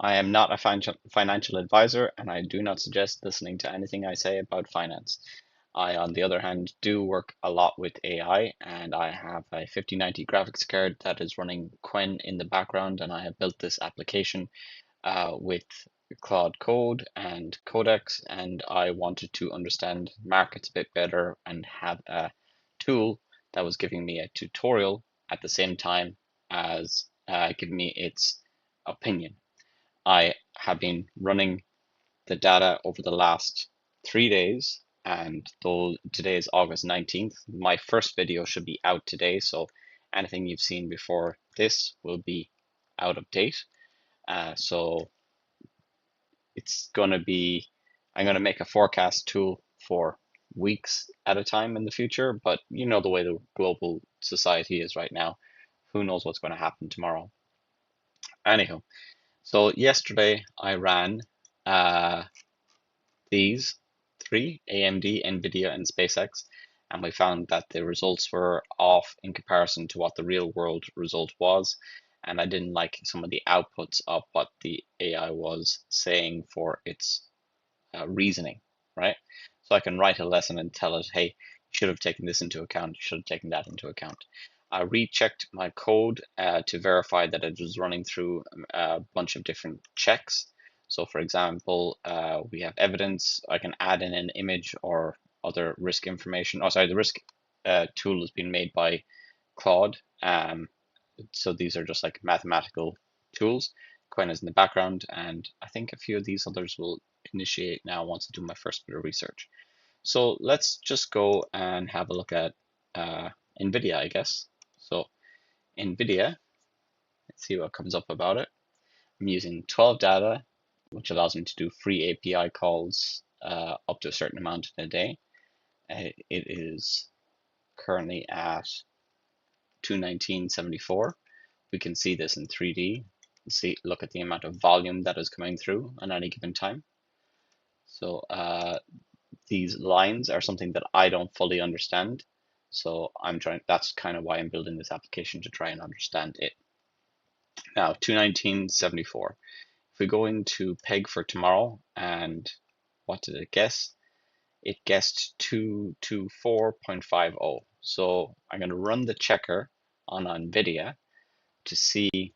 I am not a financial advisor, and I do not suggest listening to anything I say about finance. I, on the other hand, do work a lot with AI, and I have a 5090 graphics card that is running Qwen in the background, and I have built this application with Claude Code and Codex, and I wanted to understand markets a bit better and have a tool that was giving me a tutorial at the same time as giving me its opinion. I have been running the data over the last 3 days, and though today is August 19th, my first video should be out today, so anything you've seen before this will be out of date. So it's going to be, I'm going to make a forecast tool for weeks at a time in the future, but you know the way the global society is right now. Who knows what's going to happen tomorrow? Anyhow, so yesterday I ran uh, these three, AMD, NVIDIA, and SpaceX, and we found that the results were off in comparison to what the real world result was. And I didn't like some of the outputs of what the AI was saying for its reasoning, right? So I can write a lesson and tell it, hey, you should have taken this into account, you should have taken that into account. I rechecked my code to verify that it was running through a bunch of different checks. So for example, we have evidence, I can add in an image or other risk information. Oh, sorry, the risk tool has been made by Claude. So these are just like mathematical tools. Quen is in the background, and I think a few of these others will initiate now once I do my first bit of research. So let's just go and have a look at NVIDIA, I guess. So NVIDIA, let's see what comes up about it. I'm using 12 data, which allows me to do free API calls up to a certain amount in a day. It is currently at 219.74. We can see this in 3D. Look at the amount of volume that is coming through at any given time. So these lines are something that I don't fully understand. So that's kind of why I'm building this application, to try and understand it. Now, 219.74. If we go into peg for tomorrow, and what did it guess? It guessed 224.50. So I'm going to run the checker on NVIDIA to see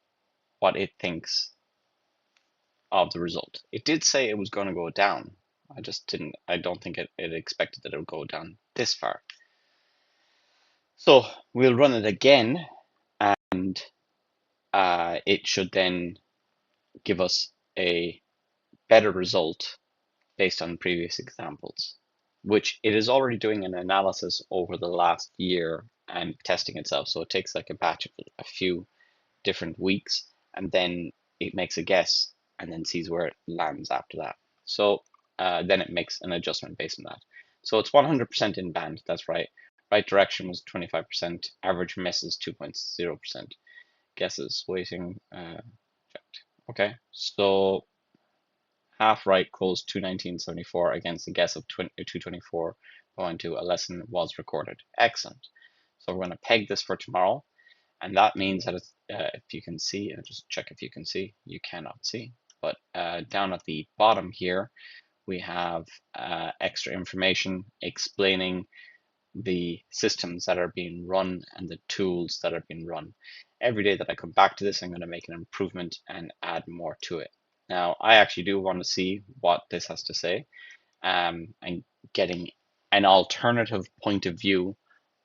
what it thinks of the result. It did say it was going to go down. I don't think it expected that it would go down this far. So we'll run it again, and it should then give us a better result based on previous examples, which it is already doing an analysis over the last year and testing itself. So it takes like a batch of a few different weeks, and then it makes a guess and then sees where it lands after that. So then it makes an adjustment based on that. So it's 100% in band, that's right. Right direction was 25%, average miss is 2.0%. Guesses, weighting, checked. Okay, so half right closed 219.74 against a guess of 224 going to a lesson was recorded. Excellent. So we're going to peg this for tomorrow. And that means that if you can see, I'll just check if you can see, you cannot see, but down at the bottom here, we have extra information explaining the systems that are being run and the tools that are being run. Every day that I come back to this, I'm going to make an improvement and add more to it. Now, I actually do want to see what this has to say, and getting an alternative point of view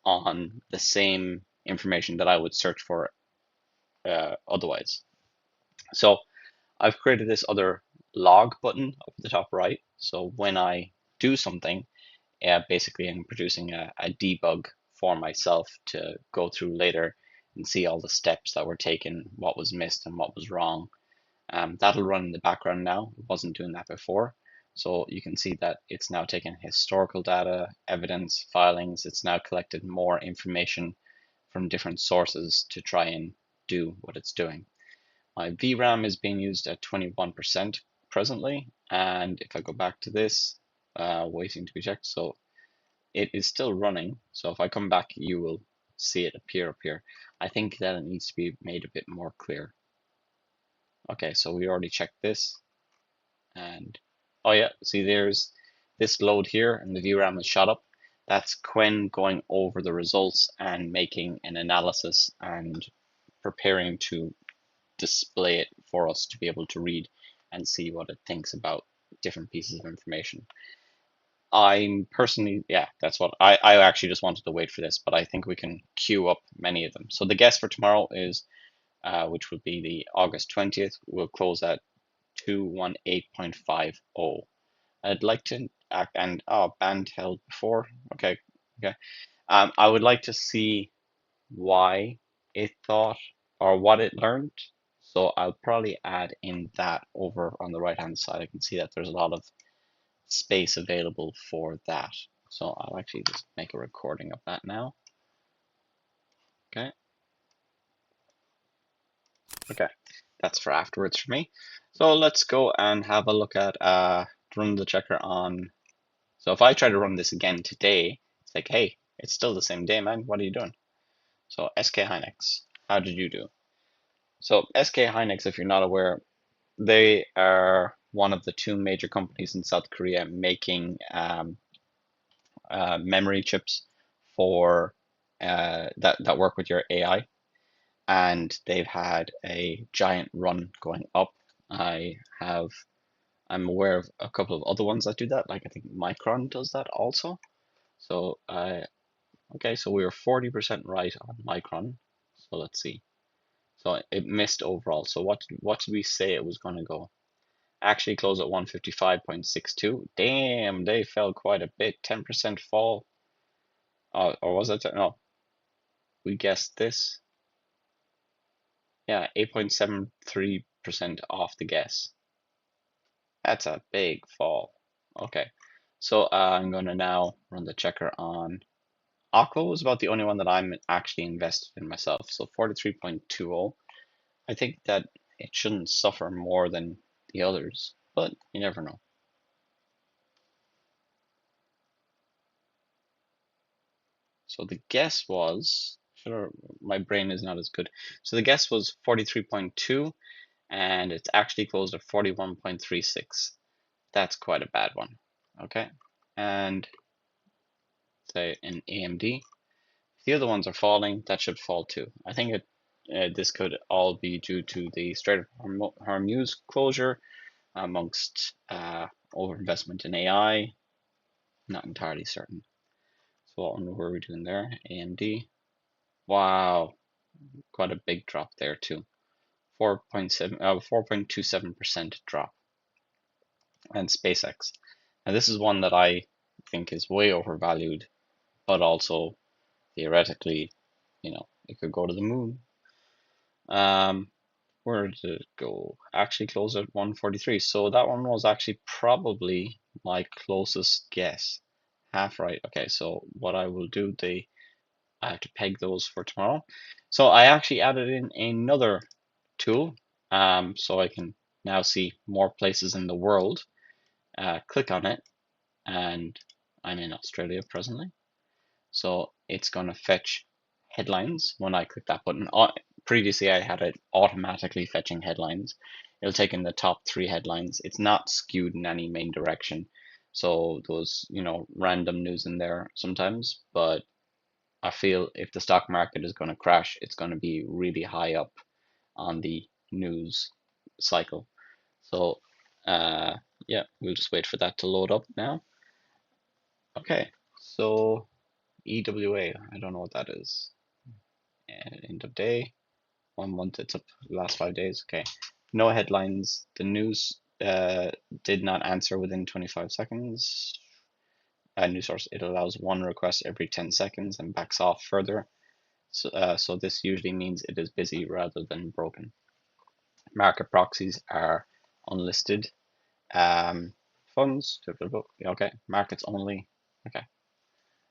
on the same information that I would search for otherwise. So I've created this other log button up at the top right. So when I do something, basically I'm producing a debug for myself to go through later and see all the steps that were taken, what was missed and what was wrong. That'll run in the background now. It wasn't doing that before. So you can see that it's now taken historical data, evidence, filings. It's now collected more information from different sources to try and do what it's doing. My VRAM is being used at 21% presently, and if I go back to this, waiting to be checked, so it is still running. So if I come back, you will see it appear up here. I think that it needs to be made a bit more clear. Okay, so we already checked this, and oh yeah, see there's this load here, and the VRAM is shot up. That's Quen going over the results and making an analysis and preparing to display it for us to be able to read and see what it thinks about different pieces of information. I'm personally, yeah, that's what I actually just wanted to wait for this, but I think we can queue up many of them. So the guess for tomorrow is, which would be the August 20th, will close at 218.50. I'd like to act and band held before. Okay, okay. I would like to see why it thought or what it learned. So I'll probably add in that over on the right hand side. I can see that there's a lot of space available for that. So I'll actually just make a recording of that now. Okay. Okay. That's for afterwards for me. So let's go and have a look at run the checker on. So if I try to run this again today, it's like, hey, it's still the same day, man. What are you doing? So SK Hynix, how did you do? So SK Hynix, if you're not aware, they are one of the two major companies in South Korea making memory chips for that work with your AI, and they've had a giant run going up. I'm aware of a couple of other ones that do that, like I think Micron does that also. So okay, so we were 40% right on Micron. So let's see. So it missed overall. So what did we say it was going to go? Actually closed at 155.62. Damn, they fell quite a bit. 10% fall. Or was it? No, we guessed this. Yeah, 8.73% off the guess. That's a big fall. Okay, so I'm going to now run the checker on. Aqua was about the only one that I'm actually invested in myself. So 43.20. I think that it shouldn't suffer more than the others, but you never know. So the guess was, sure, my brain is not as good. So the guess was 43.2, and it's actually closed at 41.36. That's quite a bad one. Okay, and say in AMD, if the other ones are falling, that should fall too. I think this could all be due to the Strait of Hormuz closure amongst overinvestment in AI. Not entirely certain. So what one were we doing there? AMD. Wow, quite a big drop there too. 4.27% drop. And SpaceX. And this is one that I think is way overvalued, but also theoretically, it could go to the moon. Where did it go? Actually closed at 143. So that one was actually probably my closest guess. Half right. Okay, so what I will do, I have to peg those for tomorrow. So I actually added in another tool, so I can now see more places in the world. Click on it, and I'm in Australia presently. So it's going to fetch headlines when I click that button. Previously, I had it automatically fetching headlines. It'll take in the top 3 headlines. It's not skewed in any main direction. So those, random news in there sometimes, but I feel if the stock market is going to crash, it's going to be really high up on the news cycle. So, yeah, we'll just wait for that to load up now. Okay, so EWA, I don't know what that is. End of day, 1 month, it's up the last 5 days. Okay, no headlines. The news did not answer within 25 seconds. News source, it allows one request every 10 seconds and backs off further. So this usually means it is busy rather than broken. Market proxies are unlisted funds. Okay, markets only. Okay.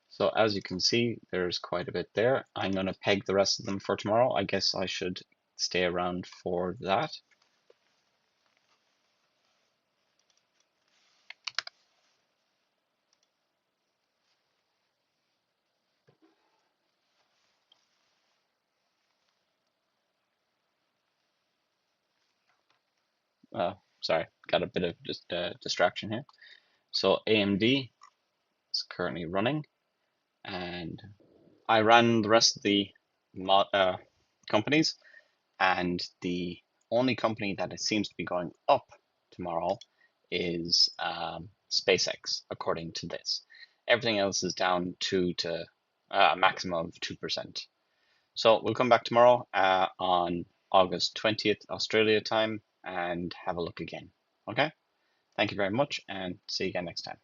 So as you can see, there's quite a bit there. I'm going to peg the rest of them for tomorrow. I guess I should stay around for that. sorry, got a bit of just distraction here. So AMD is currently running, and I ran the rest of the companies, and the only company that it seems to be going up tomorrow is SpaceX, according to this. Everything else is down to a maximum of 2%. So we'll come back tomorrow on August 20th, Australia time, and have a look again. Okay? Thank you very much, and see you again next time.